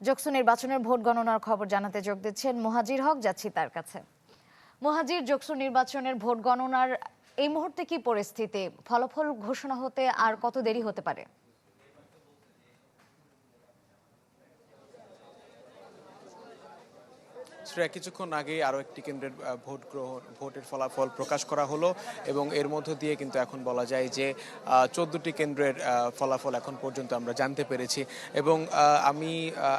যোগসু নির্বাচনের ভোট গণনার খবর জানাতে যোগ দিচ্ছেন মুহাজির হক, যাচ্ছি তার কাছে। মুহাজির, যোগসু নির্বাচনের ভোট গণনার এই মুহূর্তে কি পরিস্থিতি? ফলাফল ঘোষণা হতে আর কত দেরি হতে পারে? কিছুক্ষণ আগেই আরও একটি কেন্দ্রের ভোটের ফলাফল প্রকাশ করা হলো এবং এর মধ্য দিয়ে কিন্তু এখন বলা যায় যে 14টি কেন্দ্রের ফলাফল এখন পর্যন্ত আমরা জানতে পেরেছি। এবং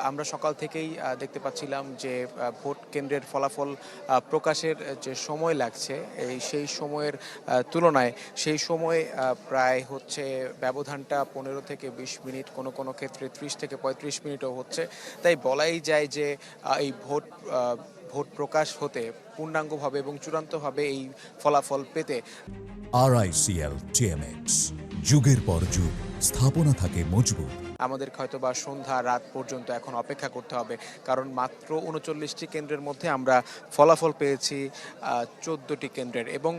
আমরা সকাল থেকেই দেখতে পাচ্ছিলাম যে ভোট কেন্দ্রের ফলাফল প্রকাশের যে সময় লাগছে সেই সময়ের তুলনায় সেই সময় প্রায় হচ্ছে ব্যবধানটা 15 থেকে 20 মিনিট, কোনো কোনো ক্ষেত্রে 30 থেকে 35 মিনিটও হচ্ছে। তাই বলাই যায় যে এই ভোট প্রকাশ হতে পূর্ণাঙ্গভাবে এবং চূড়ান্তভাবে এই ফলাফল পেতে RICL TMX, যুগের পর যুগ স্থাপনা থাকে মজবুত। আমাদের হয়তোবা সন্ধ্যা রাত পর্যন্ত এখন অপেক্ষা করতে হবে, কারণ মাত্র 39টি কেন্দ্রের মধ্যে আমরা ফলাফল পেয়েছি 14টি কেন্দ্রের। এবং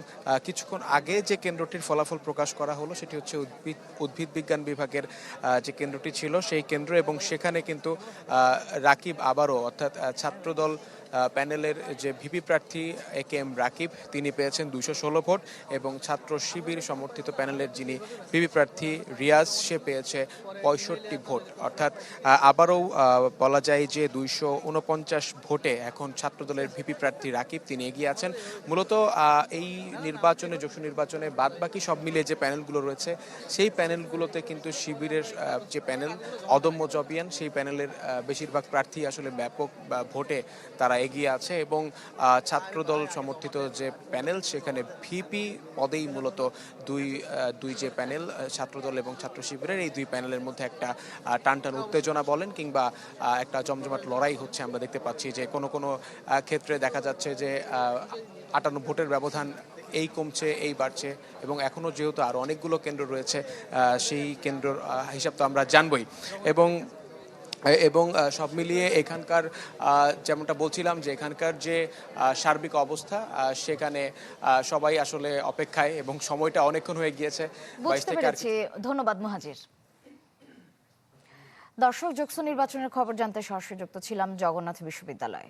কিছুক্ষণ আগে যে কেন্দ্রটির ফলাফল প্রকাশ করা হলো সেটি হচ্ছে উদ্ভিদ বিজ্ঞান বিভাগের যে কেন্দ্রটি ছিল সেই কেন্দ্র, এবং সেখানে কিন্তু রাকিব আবারও, অর্থাৎ ছাত্রদল প্যানেলের যে ভিপি প্রার্থী AKM রাকিব, তিনি পেয়েছেন 216 ভোট, এবং ছাত্র শিবির সমর্থিত প্যানেলের যিনি ভিপি প্রার্থী রিয়াজ, সে পেয়েছে 65 ভোট। অর্থাৎ আবারও বলা যায় যে 249 ভোটে এখন ছাত্রদলের ভিপি প্রার্থী রাকিব তিনি এগিয়ে আছেন। মূলত এই নির্বাচনে, যোগসু নির্বাচনে বাদবাকি সব মিলিয়ে যে প্যানেলগুলো রয়েছে সেই প্যানেলগুলোতে কিন্তু শিবিরের যে প্যানেল অদম্য জবিয়ান, সেই প্যানেলের বেশিরভাগ প্রার্থী আসলে ব্যাপক ভোটে তারা এগিয়ে আছে। এবং ছাত্রদল সমর্থিত যে প্যানেল, সেখানে ভিপি পদেই মূলত দুই যে প্যানেল, ছাত্রদল এবং ছাত্র শিবিরের, এই দুই প্যানেলের মধ্যে একটা টানটান উত্তেজনা বলেন কিংবা একটা জমজমাট লড়াই হচ্ছে। আমরা দেখতে পাচ্ছি যে কোনো কোনো ক্ষেত্রে দেখা যাচ্ছে যে 58 ভোটের ব্যবধান এই কমছে এই বাড়ছে, এবং এখনও যেহেতু আরও অনেকগুলো কেন্দ্র রয়েছে সেই কেন্দ্রের হিসাব তো আমরা জানবই। এবং সব মিলিয়ে এখানকার যেমনটা বলছিলাম যে এখানকার যে সার্বিক অবস্থা, সেখানে সবাই আসলে অপেক্ষায়, এবং সময়টা অনেকক্ষণ হয়ে গিয়েছে। বুঝতে পেরেছি, ধন্যবাদ মুহাজির। দর্শক, যোগসু নির্বাচনের খবর জানতে সরাসরি যুক্ত ছিলাম জগন্নাথ বিশ্ববিদ্যালয়ে।